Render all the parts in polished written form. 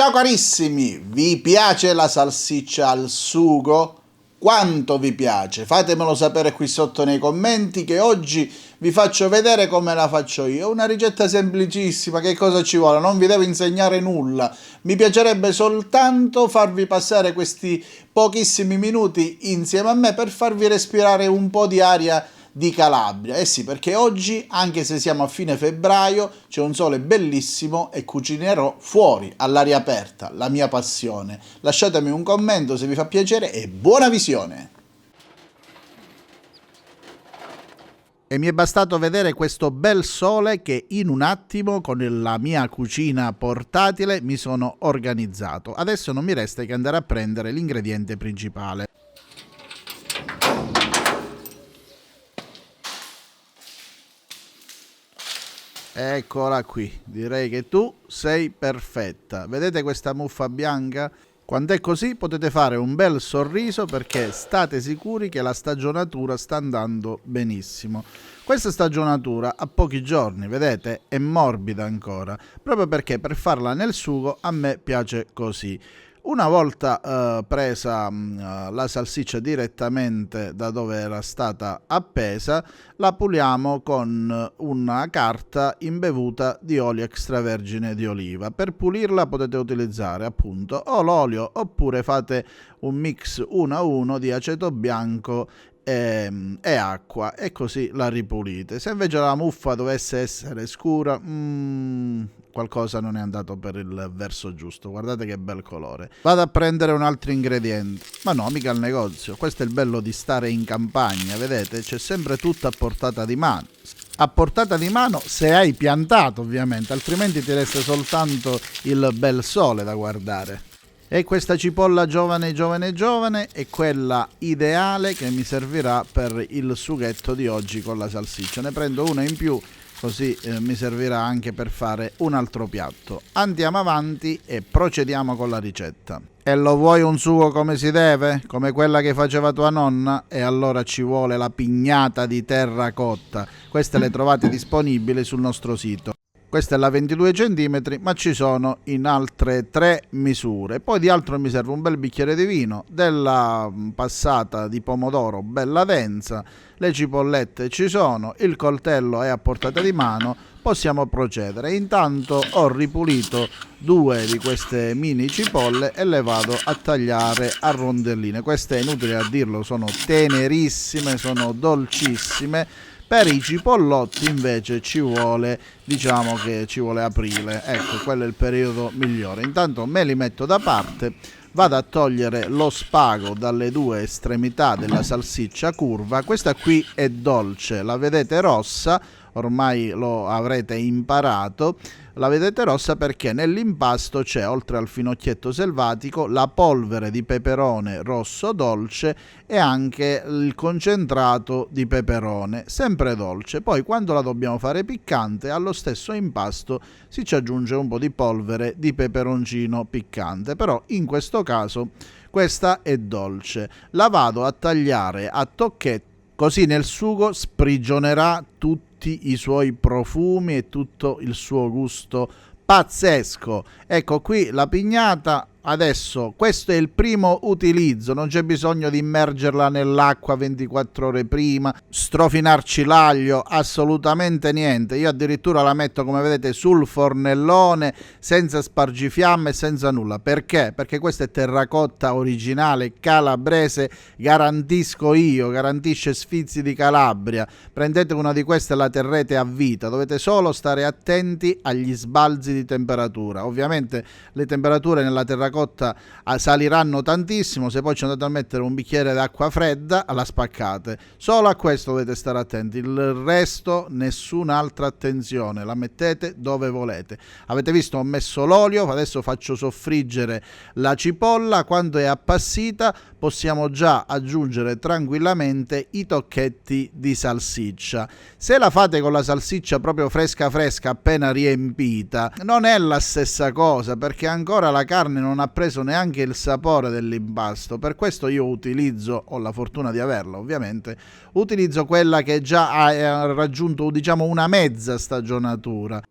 Ciao carissimi, vi piace la salsiccia al sugo? Quanto vi piace? Fatemelo sapere qui sotto nei commenti che oggi vi faccio vedere come la faccio io. È una ricetta semplicissima, che cosa ci vuole? Non vi devo insegnare nulla. Mi piacerebbe soltanto farvi passare questi pochissimi minuti insieme a me per farvi respirare un po' di aria di Calabria. Eh sì, perché oggi, anche se siamo a fine febbraio, c'è un sole bellissimo e cucinerò fuori, all'aria aperta, la mia passione. Lasciatemi un commento se vi fa piacere e buona visione! E mi è bastato vedere questo bel sole che in un attimo con la mia cucina portatile mi sono organizzato. Adesso non mi resta che andare a prendere l'ingrediente principale. Eccola qui, direi che tu sei perfetta. Vedete questa muffa bianca? Quando è così potete fare un bel sorriso perché state sicuri che la stagionatura sta andando benissimo. Questa stagionatura ha pochi giorni, vedete? È morbida ancora, proprio perché per farla nel sugo a me piace così. Una volta presa la salsiccia direttamente da dove era stata appesa, la puliamo con una carta imbevuta di olio extravergine di oliva. Per pulirla potete utilizzare appunto o l'olio oppure fate un mix 1 a 1 di aceto bianco e acqua e così la ripulite. Se invece la muffa dovesse essere scura, qualcosa non è andato per il verso giusto. Guardate che bel colore. Vado a prendere un altro ingrediente, ma no, mica al negozio. Questo è il bello di stare in campagna, vedete, c'è sempre tutto a portata di mano. A portata di mano se hai piantato, ovviamente, altrimenti ti resta soltanto il bel sole da guardare. E questa cipolla giovane è quella ideale che mi servirà per il sughetto di oggi con la salsiccia. Ne prendo una in più, così mi servirà anche per fare un altro piatto. Andiamo avanti e procediamo con la ricetta. E lo vuoi un sugo come si deve? Come quella che faceva tua nonna? E allora ci vuole la pignata di terracotta. Queste le trovate disponibili sul nostro sito. Questa è la 22 cm, ma ci sono in altre 3 misure. Poi di altro mi serve un bel bicchiere di vino, della passata di pomodoro bella densa, le cipollette ci sono, il coltello è a portata di mano, possiamo procedere. Intanto ho ripulito 2 di queste mini cipolle e le vado a tagliare a rondelline. Queste, è inutile a dirlo, sono tenerissime, sono dolcissime. Per i cipollotti invece ci vuole, diciamo che ci vuole aprile, ecco, quello è il periodo migliore. Intanto me li metto da parte, vado a togliere lo spago dalle 2 estremità della salsiccia curva. Questa qui è dolce, la vedete rossa, ormai lo avrete imparato. La vedete rossa perché nell'impasto c'è, oltre al finocchietto selvatico, la polvere di peperone rosso dolce e anche il concentrato di peperone, sempre dolce. Poi quando la dobbiamo fare piccante, allo stesso impasto si ci aggiunge un po' di polvere di peperoncino piccante, però in questo caso questa è dolce. La vado a tagliare a tocchetti, così nel sugo sprigionerà tutti i suoi profumi e tutto il suo gusto pazzesco. Ecco qui la pignata. Adesso questo è il primo utilizzo, non c'è bisogno di immergerla nell'acqua 24 ore prima, strofinarci l'aglio, assolutamente niente. Io addirittura la metto, come vedete, sul fornellone senza spargifiamme e senza nulla. Perché? Perché questa è terracotta originale calabrese, garantisco io, garantisce Sfizi di Calabria. Prendete una di queste e la terrete a vita, dovete solo stare attenti agli sbalzi di temperatura. Ovviamente le temperature nella terracotta saliranno tantissimo, se poi ci andate a mettere un bicchiere d'acqua fredda la spaccate. Solo a questo dovete stare attenti, il resto nessun'altra attenzione, la mettete dove volete. Avete visto, ho messo l'olio, adesso faccio soffriggere la cipolla. Quando è appassita possiamo già aggiungere tranquillamente i tocchetti di salsiccia. Se la fate con la salsiccia proprio fresca appena riempita, non è la stessa cosa, perché ancora la carne non ha preso neanche il sapore dell'impasto. Per questo io utilizzo, ho la fortuna di averla ovviamente, utilizzo quella che già ha raggiunto, diciamo, una mezza stagionatura.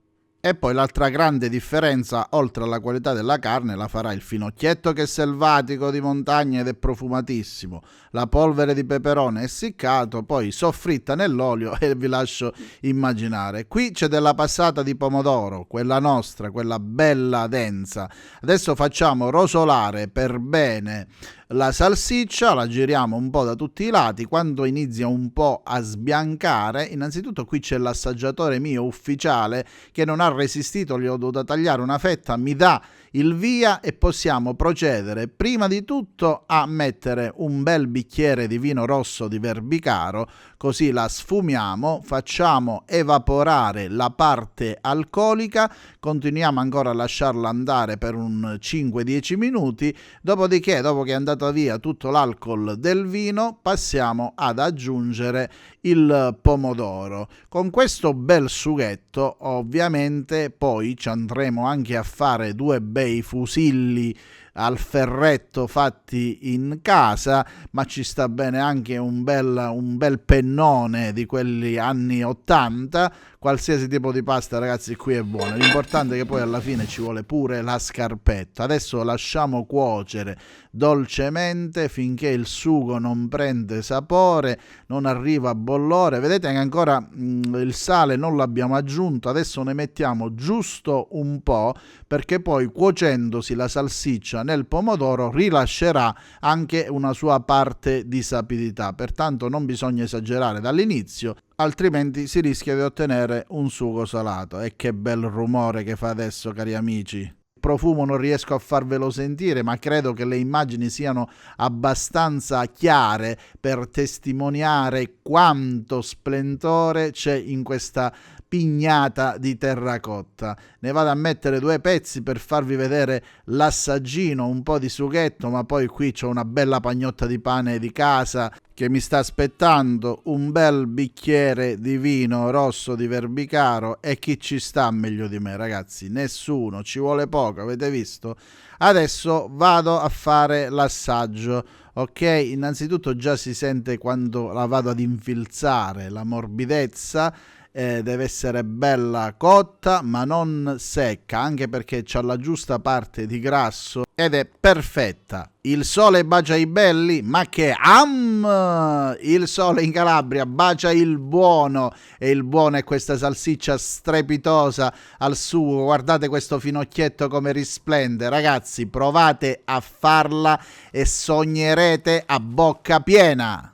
E poi l'altra grande differenza, oltre alla qualità della carne, la farà il finocchietto, che è selvatico di montagna ed è profumatissimo, la polvere di peperone essiccato, poi soffritta nell'olio e vi lascio immaginare. Qui c'è della passata di pomodoro, quella nostra, quella bella densa. Adesso facciamo rosolare per bene la salsiccia, la giriamo un po' da tutti i lati. Quando inizia un po' a sbiancare, innanzitutto qui c'è l'assaggiatore mio ufficiale che non ha resistito, gli ho dovuto tagliare una fetta, mi dà il via e possiamo procedere prima di tutto a mettere un bel bicchiere di vino rosso di Verbicaro, così la sfumiamo, facciamo evaporare la parte alcolica, continuiamo ancora a lasciarla andare per un 5-10 minuti, dopodiché, dopo che è andata via tutto l'alcol del vino, passiamo ad aggiungere il pomodoro. Con questo bel sughetto ovviamente poi ci andremo anche a fare due bei fusilli al ferretto fatti in casa, ma ci sta bene anche un bel pennone di quelli anni 80. Qualsiasi tipo di pasta, ragazzi, qui è buono. L'importante è che poi alla fine ci vuole pure la scarpetta. Adesso lasciamo cuocere dolcemente finché il sugo non prende sapore, non arriva a bollore. Vedete che ancora il sale non l'abbiamo aggiunto, adesso ne mettiamo giusto un po', perché poi cuocendosi la salsiccia nel pomodoro rilascerà anche una sua parte di sapidità, pertanto non bisogna esagerare dall'inizio, altrimenti si rischia di ottenere un sugo salato. E che bel rumore che fa adesso, cari amici. Il profumo non riesco a farvelo sentire, ma credo che le immagini siano abbastanza chiare per testimoniare quanto splendore c'è in questa pignata di terracotta. Ne vado a mettere due pezzi per farvi vedere l'assaggino, un po' di sughetto, ma poi qui c'ho una bella pagnotta di pane di casa che mi sta aspettando, un bel bicchiere di vino rosso di Verbicaro, e chi ci sta meglio di me, ragazzi? Nessuno, ci vuole poco, avete visto? Adesso vado a fare l'assaggio. Ok, innanzitutto già si sente quando la vado ad infilzare, la morbidezza. Deve essere bella cotta ma non secca, anche perché c'ha la giusta parte di grasso ed è perfetta. Il sole bacia i belli, ma che il sole in Calabria bacia il buono, e il buono è questa salsiccia strepitosa al sugo. Guardate questo finocchietto come risplende, ragazzi, provate a farla e sognerete a bocca piena.